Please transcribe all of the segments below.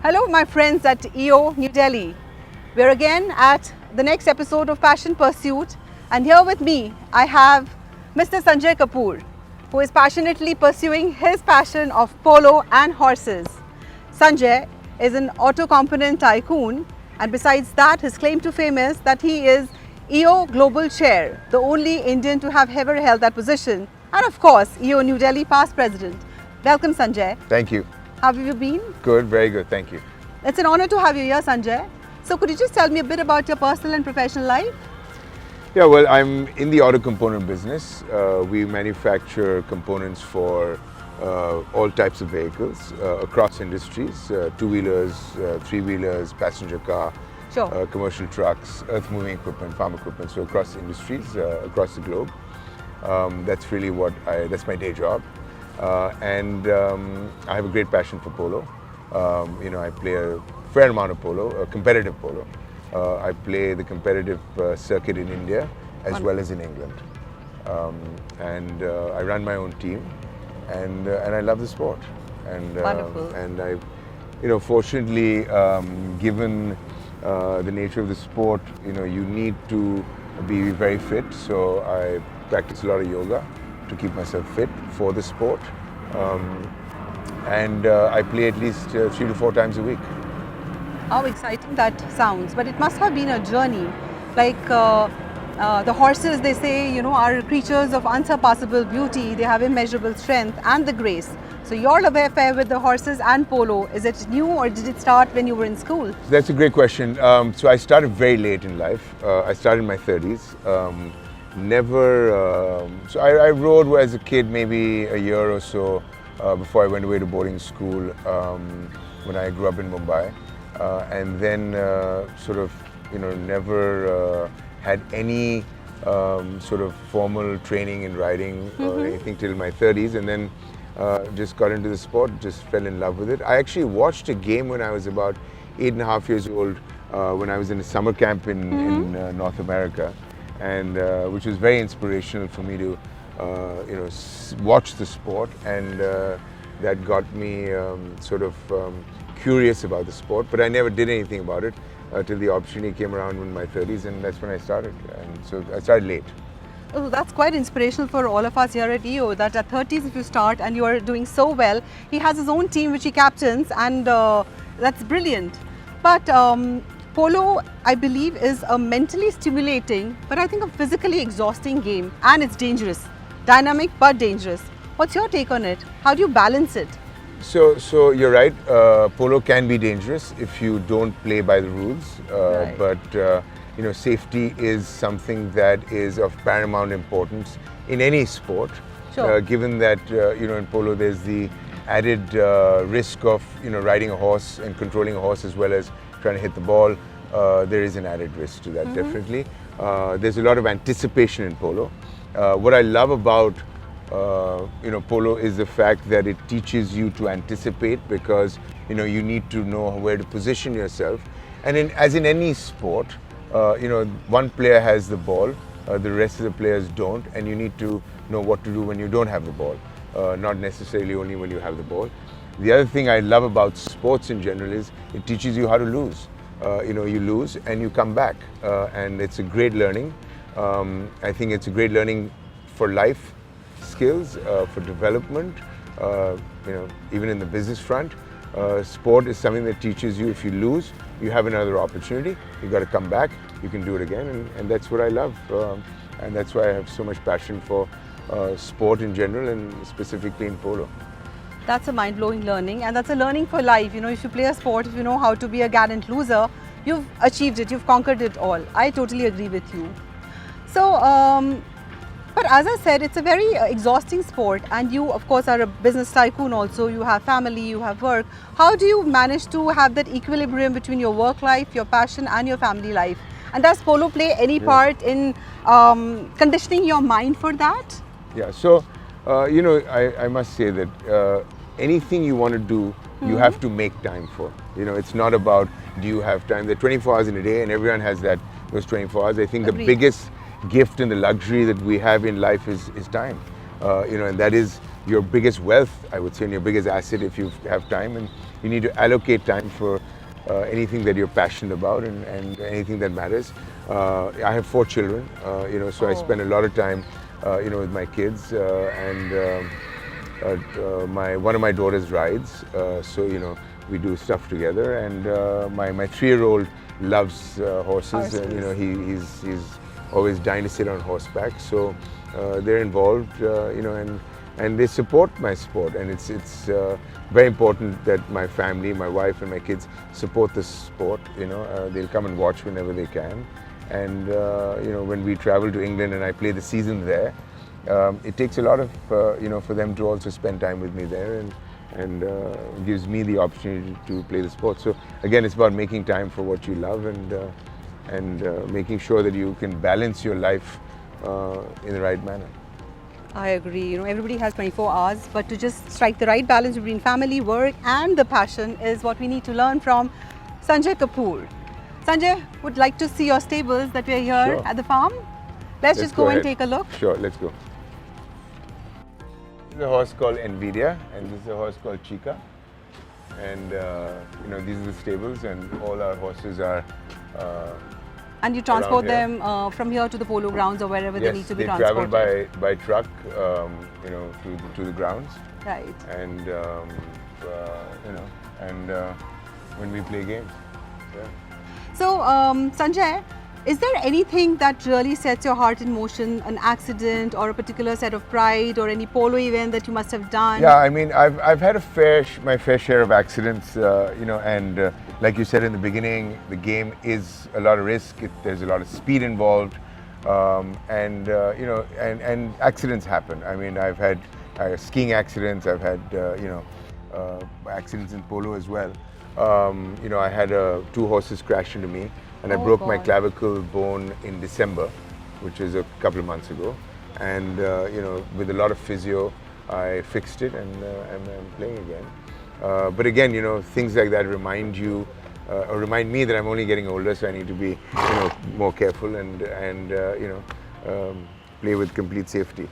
Hello, my friends at EO New Delhi. We're again at the next episode of Passion Pursuit, and here with me I have Mr. Sunjay Kapur, who is passionately pursuing his passion of polo and horses. Sunjay is an auto component tycoon, and besides that, his claim to fame is that he is EO Global Chair, the only Indian to have ever held that position, and of course, EO New Delhi past president. Welcome, Sunjay. Thank you. How have you been? Good, very good, thank you. It's an honor to have you here, Sunjay. So could you just tell me a bit about your personal and professional life? Yeah, well, I'm in the auto component business. We manufacture components for all types of vehicles across industries, two-wheelers, three-wheelers, passenger car, Sure. commercial trucks, earth-moving equipment, farm equipment, so across industries, across the globe. That's really that's my day job. And I have a great passion for polo. I play a fair amount of polo, competitive polo. I play the competitive circuit in India as well as in England. I run my own team, and I love the sport. Wonderful. And I, fortunately, given the nature of the sport, you need to be very fit. So I practice a lot of yoga to keep myself fit for the sport. I play at least 3 to 4 times a week. How exciting that sounds. But it must have been a journey. Like the horses, they say, are creatures of unsurpassable beauty. They have immeasurable strength and the grace. So your love affair with the horses and polo, is it new or did it start when you were in school? That's a great question. So I started very late in life. I started in my 30s. So I rode as a kid, maybe a year or so before I went away to boarding school when I grew up in Mumbai. And then never had any sort of formal training in riding or anything till my 30s, and then just got into the sport, just fell in love with it. I actually watched a game when I was about 8.5 years old when I was in a summer camp in North America, and which was very inspirational for me to watch the sport, and that got me curious about the sport, but I never did anything about it till the opportunity came around in my 30s, and that's when I started. And so I started late. Oh, that's quite inspirational for all of us here at EO, that at 30s if you start and you are doing so well. He has his own team which he captains, and that's brilliant. But polo, I believe, is a mentally stimulating, but I think a physically exhausting game, and it's dangerous. Dynamic but dangerous. What's your take on it? How do you balance it? So you're right, polo can be dangerous if you don't play by the rules, Right. but safety is something that is of paramount importance in any sport. Sure. Given that in polo there's the added risk of riding a horse and controlling a horse as well as trying to hit the ball. There is an added risk to that, definitely. There's a lot of anticipation in polo. What I love about polo is the fact that it teaches you to anticipate, because you need to know where to position yourself. And as in any sport, one player has the ball, the rest of the players don't, and you need to know what to do when you don't have the ball, not necessarily only when you have the ball. The other thing I love about sports in general is it teaches you how to lose. You lose and you come back, and it's a great learning. I think it's a great learning for life skills, for development, even in the business front. Sport is something that teaches you, if you lose, you have another opportunity. You got to come back, you can do it again, and that's what I love. And that's why I have so much passion for sport in general, and specifically in polo. That's a mind-blowing learning, and that's a learning for life. If you play a sport, if you know how to be a gallant loser, you've achieved it, you've conquered it all. I totally agree with you. So, but as I said, it's a very exhausting sport, and you of course are a business tycoon also. You have family, you have work. How do you manage to have that equilibrium between your work life, your passion and your family life? And does polo play any part in conditioning your mind for that? Yeah, so I must say that anything you want to do, you have to make time for. It's not about do you have time. There are 24 hours in a day, and everyone has those 24 hours. I think Agreed. The biggest gift and the luxury that we have in life is time. And that is your biggest wealth, I would say, and your biggest asset if you have time. And you need to allocate time for anything that you're passionate about and anything that matters. I have 4 children, so I spend a lot of time, with my kids, and one of my daughters rides, so we do stuff together, and my 3-year-old loves horses, and he's always dying to sit on horseback, so they're involved, and they support my sport, and it's very important that my family, my wife and my kids support this sport. They'll come and watch whenever they can, and when we travel to England and I play the season there, it takes a lot of for them to also spend time with me there, and gives me the opportunity to play the sport. So again, it's about making time for what you love, and making sure that you can balance your life in the right manner. I agree. Everybody has 24 hours, but to just strike the right balance between family, work and the passion is what we need to learn from Sunjay Kapur. Sanjay, would like to see your stables that we're here at the farm. Let's just go and take a look. Sure, let's go. This is a horse called Nvidia, and this is a horse called Chica. And these are the stables, and all our horses are and you transport them from here to the polo grounds or wherever they need to be transported? Yes, they travel by truck, to the grounds. Right. And, when we play games. Yeah. So, Sanjay, is there anything that really sets your heart in motion, an accident or a particular set of pride or any polo event that you must have done? Yeah, I mean, I've had my fair share of accidents, and like you said in the beginning, the game is a lot of risk. There's a lot of speed involved, and accidents happen. I mean, I've had skiing accidents. I've had accidents in polo as well. I had 2 horses crash into me, and I broke my clavicle bone in December, which is a couple of months ago. And with a lot of physio, I fixed it, and I'm playing again. But again, things like that remind you, or remind me that I'm only getting older, so I need to be, more careful and play with complete safety.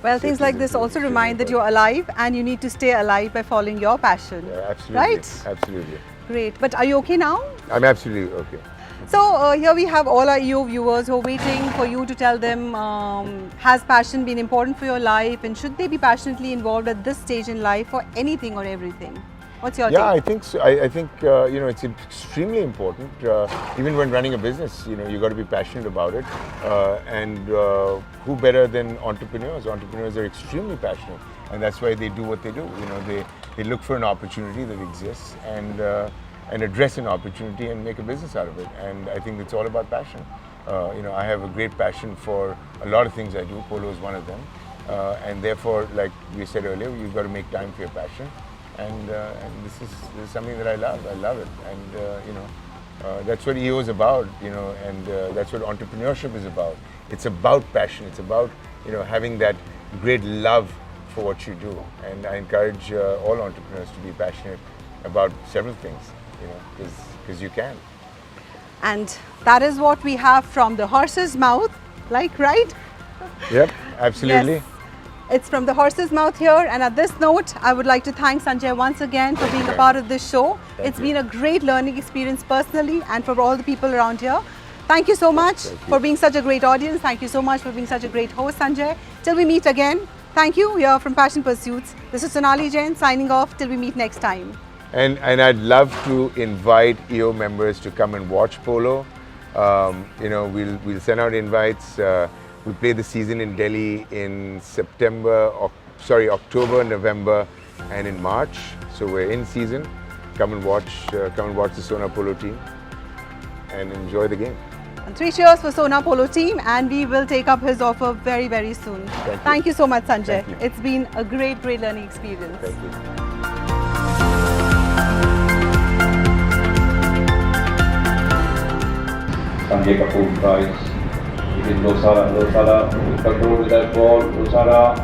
Well, things like this also remind that you're alive, and you need to stay alive by following your passion. Yeah, absolutely. Right? Absolutely. Great. But are you okay now? I'm absolutely okay. So here we have all our EO viewers who are waiting for you to tell them, has passion been important for your life, and should they be passionately involved at this stage in life for anything or everything? What's your take? I think so. I think it's extremely important. Even when running a business, you got to be passionate about it. And who better than entrepreneurs? Entrepreneurs are extremely passionate, and that's why they do what they do. They look for an opportunity that exists and address an opportunity and make a business out of it. And I think it's all about passion. I have a great passion for a lot of things I do. Polo is one of them, and therefore, like we said earlier, you've got to make time for your passion. And this is something that I love. I love it, and that's what EO is about. And that's what entrepreneurship is about. It's about passion. It's about having that great love for what you do. And I encourage all entrepreneurs to be passionate about several things, because you can. And that is what we have from the horse's mouth, right? Yep, absolutely. Yes. It's from the horse's mouth here, and at this note, I would like to thank Sanjay once again for being a part of this show. It's been a great learning experience personally and for all the people around here. Thank you so much for being such a great audience. Thank you so much for being such a great host, Sanjay. Till we meet again, thank you. We are from Passion Pursuits. This is Sonali Jain signing off till we meet next time. And I'd love to invite EO members to come and watch polo. We'll send out invites. We play the season in Delhi in October, November, and in March. So we're in season. Come and watch the Sona Polo team and enjoy the game. And 3 cheers for Sona Polo team, and we will take up his offer very, very soon. Thank you so much, Sanjay. It's been a great, great learning experience. Thank you. Sunjay Kapur guys. It is Losara, control with that ball, Losara.